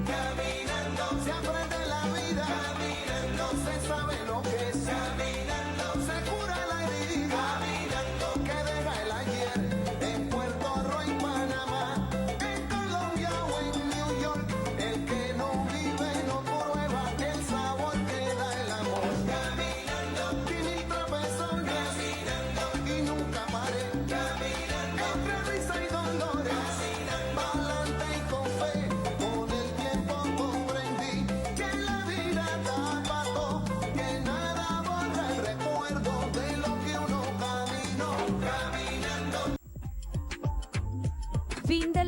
Caminando se aprende la vida, caminando se sabe lo que es, caminando se cura la herida, caminando que deja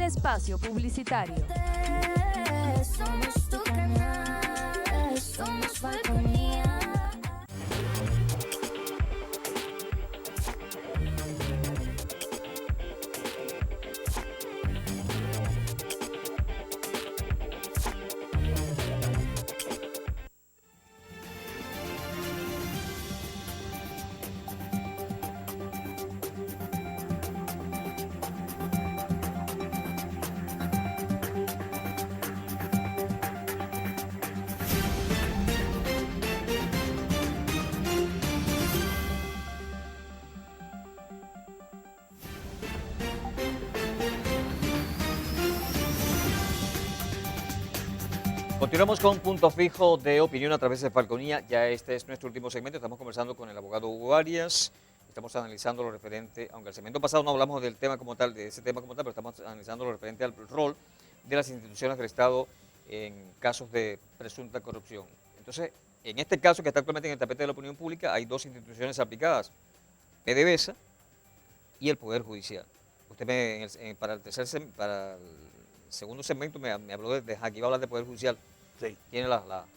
espacio publicitario. Somos tu canal, somos Falconía. Continuamos con Punto Fijo de Opinión a través de Falconía. Ya este es nuestro último segmento. Estamos conversando con el abogado Hugo Arias. Estamos analizando lo referente, aunque el segmento pasado no hablamos del tema como tal, de ese tema como tal, pero estamos analizando lo referente al rol de las instituciones del Estado en casos de presunta corrupción. Entonces, en este caso que está actualmente en el tapete de la opinión pública, hay dos instituciones aplicadas, PDVSA y el Poder Judicial. Usted para el segundo segmento me habló de aquí, iba a hablar del Poder Judicial. Sí. Tiene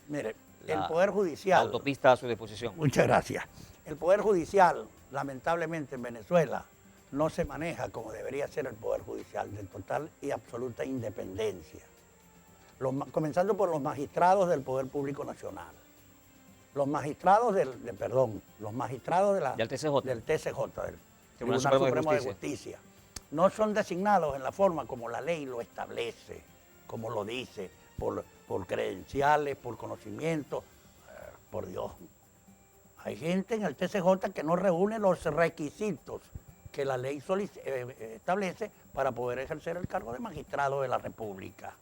Mire, la el Poder Judicial... autopista a su disposición. Muchas gracias. El Poder Judicial, lamentablemente en Venezuela, no se maneja como debería ser el Poder Judicial, de total y absoluta independencia. Comenzando por los magistrados del Poder Público Nacional. Los magistrados los magistrados Del TCJ. del TCJ, del Tribunal Supremo de Justicia. No son designados en la forma como la ley lo establece, como lo dice, por credenciales, por conocimiento. Por Dios. Hay gente en el TCJ que no reúne los requisitos que la ley establece para poder ejercer el cargo de magistrado de la República.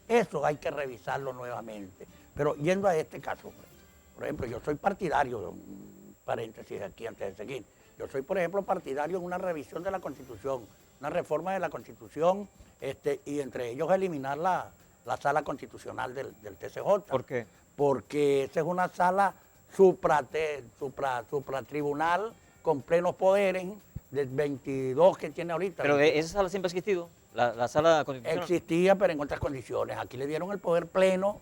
Eso hay que revisarlo nuevamente. Pero yendo a este caso, por ejemplo, yo soy partidario, un paréntesis aquí antes de seguir, yo soy, por ejemplo, partidario en una revisión de la Constitución, una reforma de la Constitución, y entre ellos eliminar la sala constitucional del TCJ. ¿Por qué? Porque esa es una sala supratribunal con plenos poderes de 22 que tiene ahorita. Pero esa sala siempre ha existido, la sala constitucional. Existía, pero en otras condiciones. Aquí le dieron el poder pleno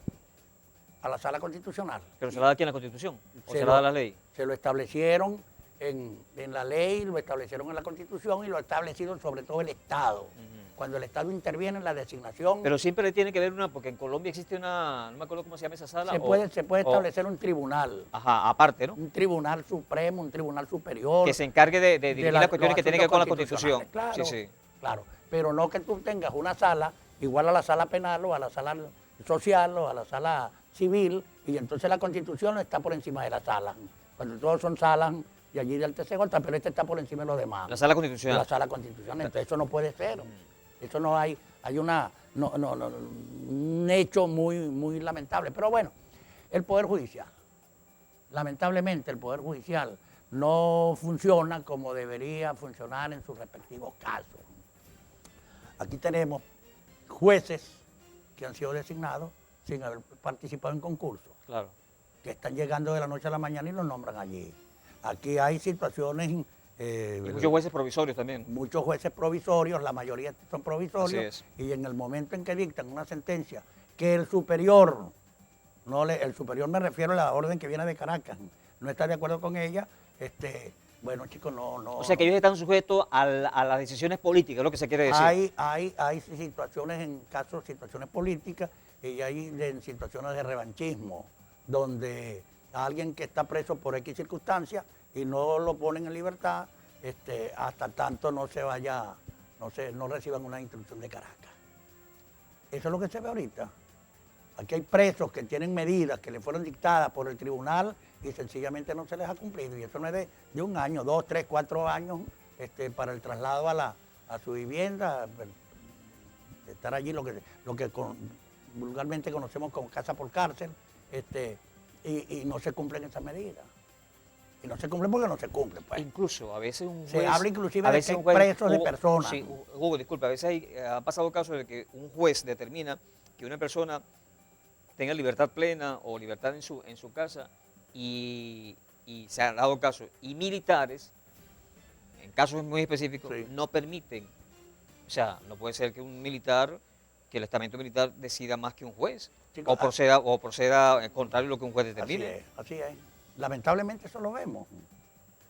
a la sala constitucional. Pero se la da aquí en la Constitución, o se la da la ley. Se lo establecieron en la ley, lo establecieron en la Constitución y lo ha establecido sobre todo el Estado. Cuando el Estado interviene en la designación... Pero siempre tiene que haber porque en Colombia existe una, no me acuerdo cómo se llama esa sala. Se puede establecer un tribunal. Ajá, aparte, ¿no? Un tribunal supremo, un tribunal superior. Que se encargue de dirimir las cuestiones que tienen que ver con la Constitución. Claro, Sí. claro. Pero no que tú tengas una sala igual a la sala penal o a la sala social o a la sala civil y entonces la Constitución está por encima de la sala. Cuando todos son salas y allí del TCJ, pero este está por encima de los demás. La sala constitucional. La sala constitucional. Entonces eso no puede ser. Eso no hay un hecho muy lamentable. Pero bueno, el Poder Judicial. Lamentablemente el Poder Judicial no funciona como debería funcionar en sus respectivos casos. Aquí tenemos jueces que han sido designados sin haber participado en concursos, Claro. que están llegando de la noche a la mañana y los nombran allí. Aquí hay situaciones... Y muchos jueces provisorios también. Muchos jueces provisorios, la mayoría son provisorios, Así y en el momento en que dictan una sentencia que el superior, el superior me refiero a la orden que viene de Caracas, no está de acuerdo con ella, bueno chicos, no. O sea que ellos están sujetos a las decisiones políticas, es lo que se quiere decir. Hay situaciones situaciones políticas y hay en situaciones de revanchismo, donde alguien que está preso por X circunstancias y no lo ponen en libertad, hasta tanto no se vaya, no reciban una instrucción de Caracas. Eso es lo que se ve ahorita. Aquí hay presos que tienen medidas que le fueron dictadas por el tribunal y sencillamente no se les ha cumplido. Y eso no es de un año, 2, 3, 4 años para el traslado a su vivienda, estar allí lo que vulgarmente conocemos como casa por cárcel, y no se cumplen esas medidas. Y no se cumplen porque no se cumplen. Pues. Incluso a veces un juez... Se habla inclusive de que hay presos de personas. Sí, Hugo, disculpa, a veces ha pasado casos de que un juez determina que una persona tenga libertad plena o libertad en su casa y se han dado casos. Y militares, en casos muy específicos, Sí. no permiten O sea, no puede ser que un militar, que el estamento militar decida más que un juez, Sí, o proceda contrario a lo que un juez determine. Así es. Lamentablemente eso lo vemos.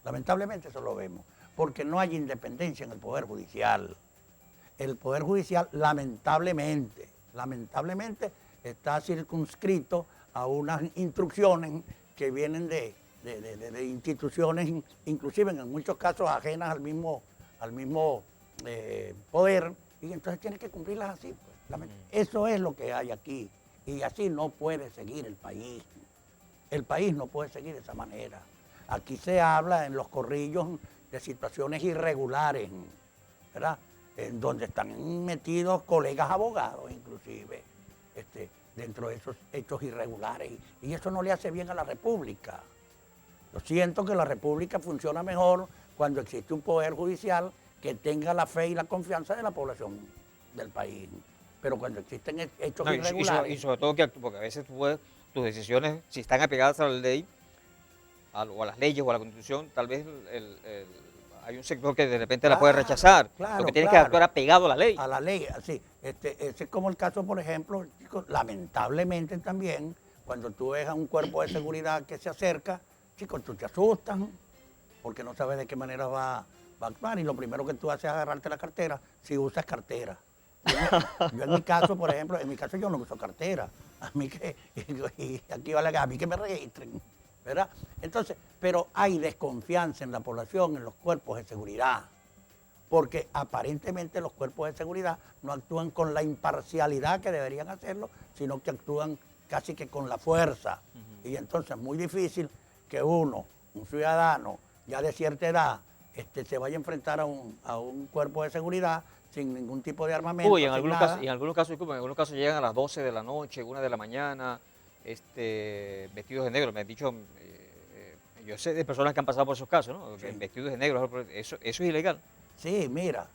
Lamentablemente eso lo vemos. Porque no hay independencia en el Poder Judicial. El Poder Judicial, lamentablemente, está circunscrito a unas instrucciones que vienen de instituciones, inclusive en muchos casos ajenas al mismo poder, y entonces tiene que cumplirlas así. Pues. Eso es lo que hay aquí, y así no puede seguir el país. El país no puede seguir de esa manera. Aquí se habla en los corrillos de situaciones irregulares, ¿verdad? En donde están metidos colegas abogados, inclusive, dentro de esos hechos irregulares. Y eso no le hace bien a la República. Yo siento que la República funciona mejor cuando existe un poder judicial que tenga la fe y la confianza de la población del país. Pero cuando existen hechos No, irregulares... y sobre todo porque a veces tus decisiones, si están apegadas a la ley, o a las leyes o a la Constitución, tal vez hay un sector que de repente la puede rechazar. Claro, lo que tienes que claro. actuar apegado a la ley. A la ley, así. Ese es como el caso, por ejemplo, chicos, lamentablemente también, cuando tú ves a un cuerpo de seguridad que se acerca, chicos, tú te asustas, porque no sabes de qué manera va a actuar, y lo primero que tú haces es agarrarte la cartera, si usas cartera. Yo en mi caso, por ejemplo, yo no uso cartera. A mí a mí que me registren, ¿verdad? Entonces, pero hay desconfianza en la población, en los cuerpos de seguridad, porque aparentemente los cuerpos de seguridad no actúan con la imparcialidad que deberían hacerlo, sino que actúan casi que con la fuerza. Y entonces es muy difícil que un ciudadano ya de cierta edad, se vaya a enfrentar a un cuerpo de seguridad sin ningún tipo de armamento. Uy, en algunos casos llegan a las 12 de la noche, 1 de la mañana, vestidos de negro. Me han dicho, yo sé de personas que han pasado por esos casos, ¿no? Sí. Vestidos de negro, eso es ilegal. Sí, mira,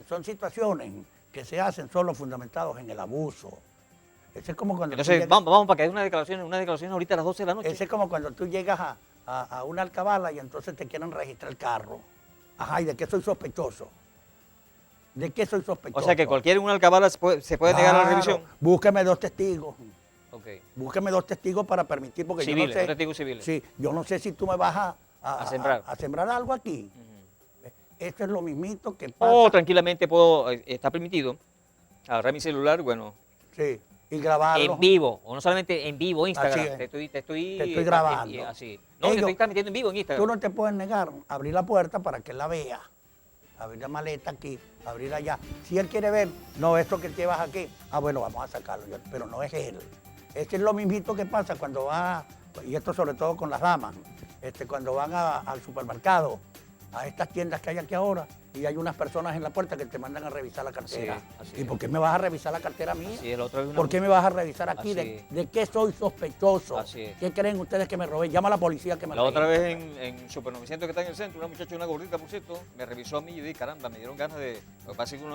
son situaciones que se hacen solo fundamentados en el abuso. Ese es como cuando Entonces, vamos para que haya una declaración ahorita a las 12 de la noche. Ese es como cuando tú llegas a una alcabala y entonces te quieren registrar el carro. Ajá, ¿y de qué soy sospechoso? ¿De qué soy sospechoso? O sea que cualquiera en una alcabala se puede negar a la revisión. Búsqueme 2 testigos. Okay. Búsqueme 2 testigos para permitir, porque Civiles, yo no sé. testigos civiles. Sí, yo no sé si tú me vas A sembrar. a sembrar algo aquí. Esto es lo mismito que pasa. O tranquilamente está permitido agarrar mi celular, bueno, Sí, y grabarlo. en vivo, o no solamente en vivo, Instagram. Así es. Te estoy grabando. así. No, te Ellos- estoy transmitiendo en vivo en Instagram. Tú no te puedes negar a abrir la puerta para que él la vea. Abrir la maleta aquí, abrir allá. Si él quiere ver, no, esto que llevas aquí, bueno, vamos a sacarlo, pero no es él. Es lo mismito que pasa cuando va, y esto sobre todo con las damas, cuando van al supermercado, a estas tiendas que hay aquí ahora, y hay unas personas en la puerta que te mandan a revisar la cartera. Así ¿Y es. por qué me vas a revisar la cartera mía? Sí, el otro es una- ¿Por qué me vas a revisar aquí? Así ¿De, es. de qué soy sospechoso? Así es. ¿Qué creen ustedes que me robé?Llama a la policía que me La otra registre, vez en Super 900 que está en el centro, una muchacha, una gordita, por cierto, me revisó a mí y yo dije, caramba, me dieron ganas de... Lo que pasa es que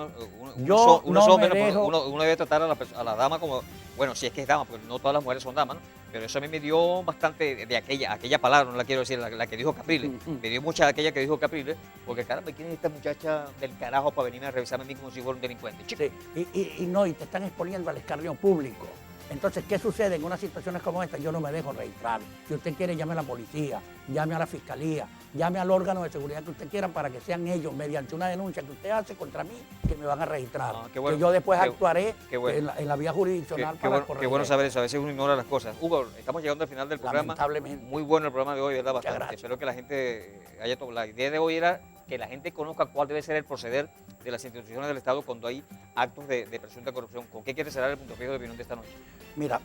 Yo uno no son me menos, dejo- uno debe tratar a la dama como... Bueno, si es que es dama, porque no todas las mujeres son damas, ¿no? Pero eso a mí me dio bastante de aquella palabra, no la quiero decir, la que dijo Capriles. Me dio mucha de aquella que dijo Capriles, porque caramba, ¿quién es esta muchacha del carajo para venirme a revisarme a mí como si fuera un delincuente? Chico. Sí, y te están exponiendo al escarnio público. Entonces, ¿qué sucede en unas situaciones como esta? Yo no me dejo registrar. Si usted quiere, llame a la policía, llame a la fiscalía, llame al órgano de seguridad que usted quiera para que sean ellos, mediante una denuncia que usted hace contra mí, que me van a registrar. Ah, qué bueno, que yo después qué- actuaré qué bueno. en la vía jurisdiccional Qué para bueno, corregir qué bueno eso. saber eso, a veces uno ignora las cosas. Hugo, estamos llegando al final del programa. Lamentablemente. Muy bueno el programa de hoy, ¿verdad? Muchas Bastante. gracias. Espero que la gente haya tomado. La idea de hoy era que la gente conozca cuál debe ser el proceder de las instituciones del Estado cuando hay actos de presunta corrupción. ¿Con qué quiere cerrar el punto fijo de opinión de esta noche? Mira,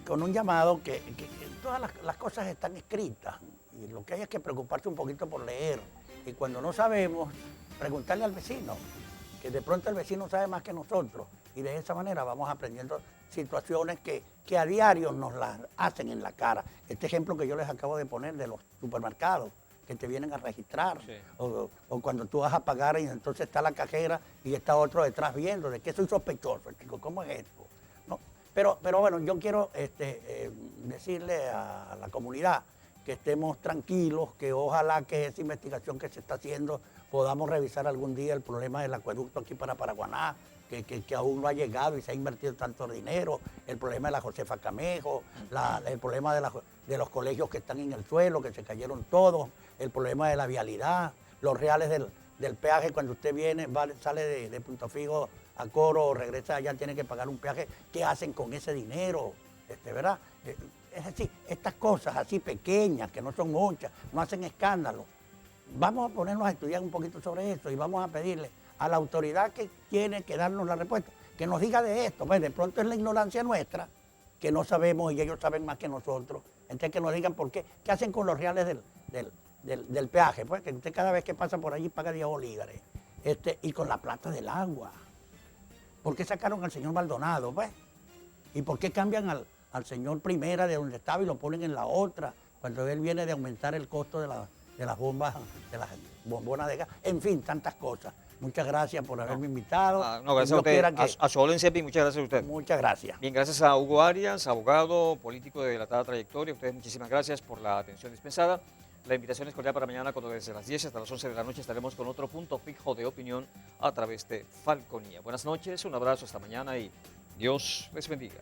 con un llamado que todas las cosas están escritas y lo que hay es que preocuparse un poquito por leer. Y cuando no sabemos, preguntarle al vecino, que de pronto el vecino sabe más que nosotros. Y de esa manera vamos aprendiendo situaciones que a diario nos las hacen en la cara. Este ejemplo que yo les acabo de poner de los supermercados, que te vienen a registrar, Sí. o cuando tú vas a pagar y entonces está la cajera y está otro detrás viendo, ¿de qué soy sospechoso, chico? ¿Cómo es esto? ¿No? Pero bueno, yo quiero decirle a la comunidad que estemos tranquilos, que ojalá que esa investigación que se está haciendo podamos revisar algún día el problema del acueducto aquí para Paraguaná, que aún no ha llegado y se ha invertido tanto dinero, el problema de la Josefa Camejo, el problema de los colegios que están en el suelo, que se cayeron todos, el problema de la vialidad, los reales del peaje, cuando usted viene, sale de Punto Fijo a Coro, regresa allá, tiene que pagar un peaje. ¿Qué hacen con ese dinero? ¿Verdad? Es decir, estas cosas así pequeñas, que no son muchas, no hacen escándalo. Vamos a ponernos a estudiar un poquito sobre eso y vamos a pedirle a la autoridad que tiene que darnos la respuesta, que nos diga de esto. Pues de pronto es la ignorancia nuestra, que no sabemos y ellos saben más que nosotros. Entonces que nos digan por qué hacen con los reales del peaje, pues que usted cada vez que pasa por allí paga 10 bolívares. Y con la plata del agua. ¿Por qué sacaron al señor Maldonado, pues? ¿Y por qué cambian al señor Primera de donde estaba y lo ponen en la otra, cuando él viene de aumentar el costo de las bombas, de las bombonas de gas? En fin, tantas cosas. Muchas gracias por haberme invitado. Gracias a usted, a su orden siempre, y muchas gracias a usted. Muchas gracias. Bien, gracias a Hugo Arias, abogado, político de dilatada trayectoria. Ustedes muchísimas gracias por la atención dispensada. La invitación es cordial para mañana, cuando desde las 10 hasta las 11 de la noche estaremos con otro punto fijo de opinión a través de Falconía. Buenas noches, un abrazo, hasta mañana y Dios les bendiga.